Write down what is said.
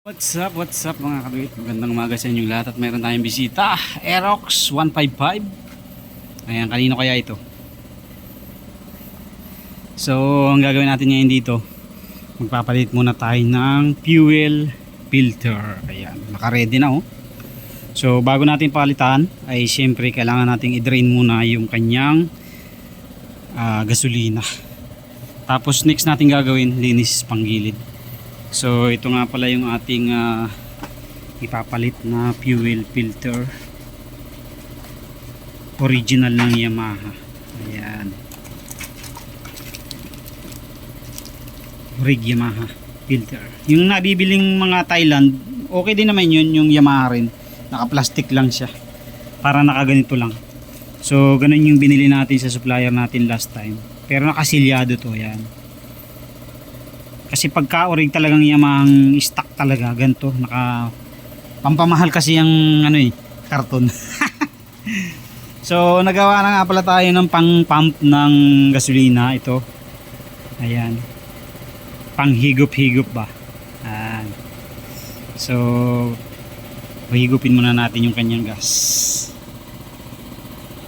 What's up mga kabit? Magandang umaga sa inyong lahat at mayroon tayong bisita. Aerox 155. Ayan, kanino kaya ito? So, ang gagawin natin ngayon dito, magpapalit muna tayo ng fuel filter. Ayan, naka-ready na oh. So, bago natin palitan, ay syempre kailangan nating i-drain muna yung kanyang gasolina. Tapos next natin gagawin, linis panggilid. So ito nga pala yung ating ipapalit na fuel filter, original ng Yamaha. Ayan, rig Yamaha filter. Yung nabibiling mga Thailand, okay din naman yun, yung Yamaha rin, naka plastic lang siya, para nakaganito lang. So ganun yung binili natin sa supplier natin last time, pero nakasilyado to. Yan, kasi pagka-orig talagang Yamahang stock talaga ganito, naka pampamahal kasi yung karton. So nagawa na nga pala tayo ng pang pump ng gasolina ito. Ayan, pang higop-higop ba. Ayan. So higupin muna natin yung kanyang gas.